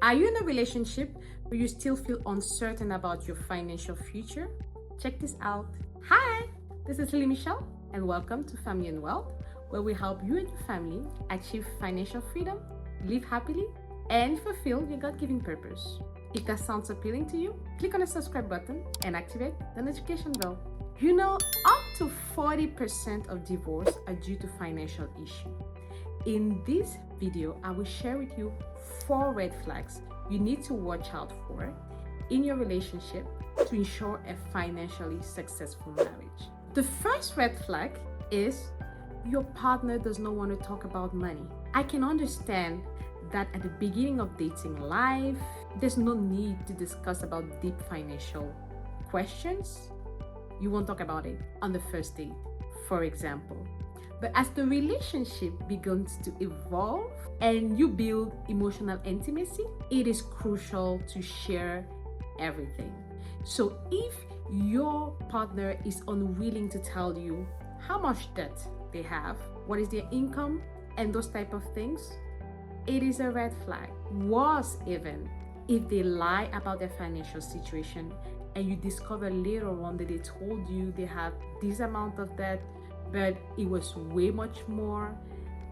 Are you in a relationship where you still feel uncertain about your financial future? Check this out. Hi, this is Lily Michelle, and welcome to Family and Wealth, where we help you and your family achieve financial freedom, live happily, and fulfill your God-given purpose. If that sounds appealing to you, click on the subscribe button and activate the notification bell. You know, up to 40% of divorce are due to financial issue. In this video, I will share with you 4 red flags you need to watch out for in your relationship to ensure a financially successful marriage. The first red flag is your partner does not want to talk about money. I can understand that at the beginning of dating life, there's no need to discuss about deep financial questions. You won't talk about it on the first date, for example. But as the relationship begins to evolve and you build emotional intimacy, it is crucial to share everything. So if your partner is unwilling to tell you how much debt they have, what is their income, and those type of things, it is a red flag. Worse even, if they lie about their financial situation and you discover later on that they told you they have this amount of debt, but it was way much more,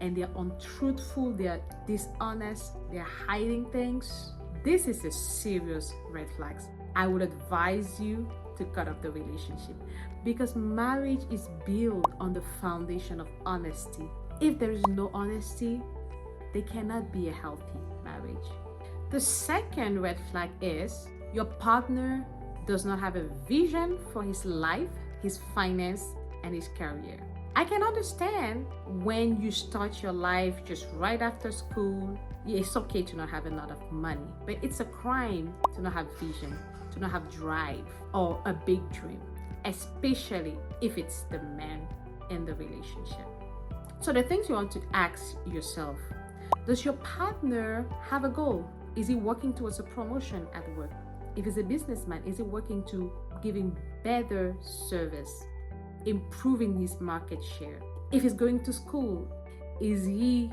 and they're untruthful, they're dishonest, they're hiding things. This is a serious red flag. I would advise you to cut off the relationship, because marriage is built on the foundation of honesty. If there is no honesty, there cannot be a healthy marriage. The second red flag is your partner does not have a vision for his life, his finance, and his career. I can understand when you start your life just right after school. It's okay to not have a lot of money, but it's a crime to not have vision, to not have drive or a big dream, especially if it's the man in the relationship. So the things you want to ask yourself: does your partner have a goal? Is he working towards a promotion at work? If he's a businessman, is he working to giving better service, improving his market share? If he's going to school, is he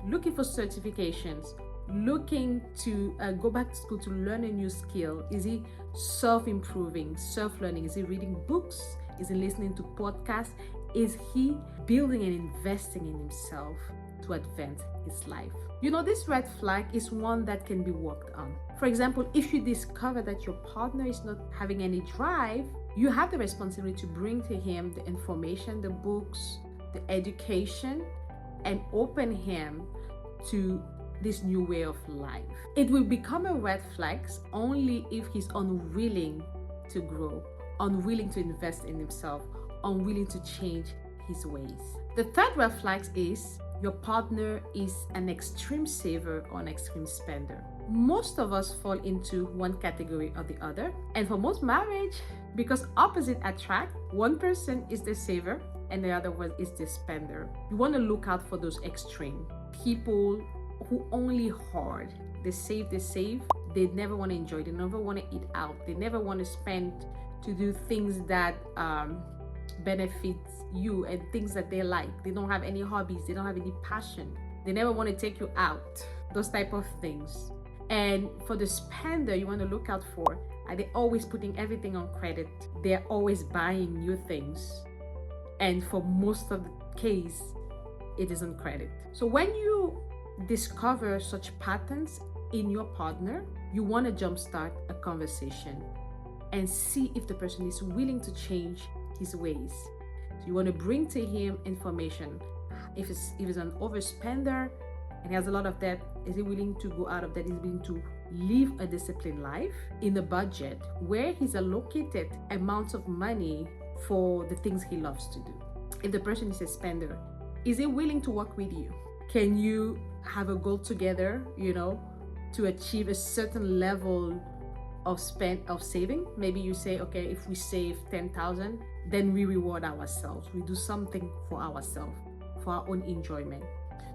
looking for certifications, looking to go back to school to learn a new skill? Is he self-improving, self-learning? Is he reading books? Is he listening to podcasts? Is he building and investing in himself to advance his life? You know, this red flag is one that can be worked on. For example, if you discover that your partner is not having any drive, you have the responsibility to bring to him the information, the books, the education, and open him to this new way of life. It will become a red flag only if he's unwilling to grow, unwilling to invest in himself, unwilling to change his ways. The third red flag is your partner is an extreme saver or an extreme spender. Most of us fall into one category or the other. And for most marriage, because opposite attract, one person is the saver and the other one is the spender. You want to look out for those extreme people who only hoard. They save, they never want to enjoy, they never want to eat out, they never want to spend to do things that benefits you and things that they like. They don't have any hobbies, they don't have any passion, they never want to take you out, those type of things. And for the spender, you want to look out for, are they always putting everything on credit? They're always buying new things, and for most of the case it is on credit. So when you discover such patterns in your partner, you want to jumpstart a conversation and see if the person is willing to change his ways. So you want to bring to him information. If he's an overspender and he has a lot of debt, is he willing to go out of debt? Is he willing to live a disciplined life in a budget where he's allocated amounts of money for the things he loves to do? If the person is a spender, is he willing to work with you? Can you have a goal together, to achieve a certain level of saving? Maybe you say, okay, if we save 10,000, then we reward ourselves. We do something for ourselves, for our own enjoyment.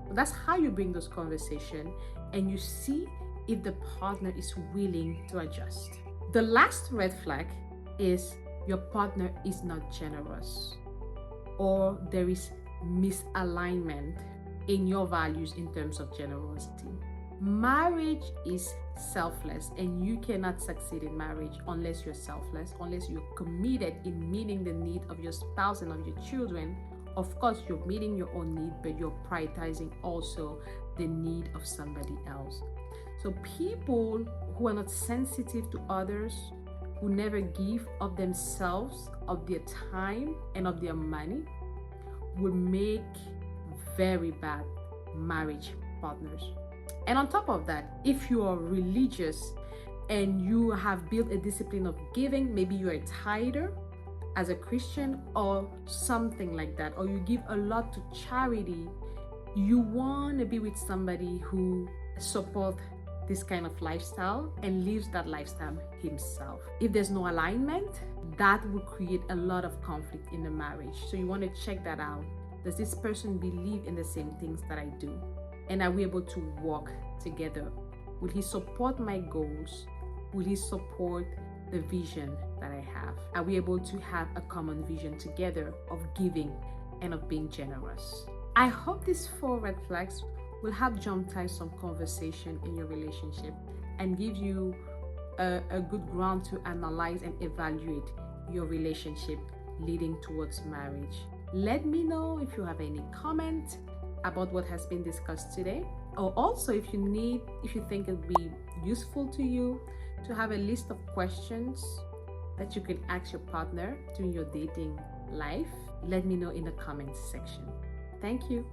So that's how you bring those conversations, and you see if the partner is willing to adjust. The last red flag is your partner is not generous, or there is misalignment in your values in terms of generosity. Marriage is selfless, and you cannot succeed in marriage unless you're selfless, unless you're committed in meeting the need of your spouse and of your children. Of course, you're meeting your own need, but you're prioritizing also the need of somebody else. So people who are not sensitive to others, who never give of themselves, of their time, and of their money, will make very bad marriage partners. And on top of that, if you are religious and you have built a discipline of giving, maybe you're a tither as a Christian or something like that, or you give a lot to charity, you want to be with somebody who supports this kind of lifestyle and lives that lifestyle himself. If there's no alignment, that will create a lot of conflict in the marriage. So you want to check that out. Does this person believe in the same things that I do? And are we able to work together? Will he support my goals? Will he support the vision that I have? Are we able to have a common vision together of giving and of being generous? I hope these 4 red flags will help jumpstart some conversation in your relationship and give you a good ground to analyze and evaluate your relationship leading towards marriage. Let me know if you have any comment about what has been discussed today, or also if you think it would be useful to you to have a list of questions that you can ask your partner during your dating life. Let me know in the comments section. Thank you.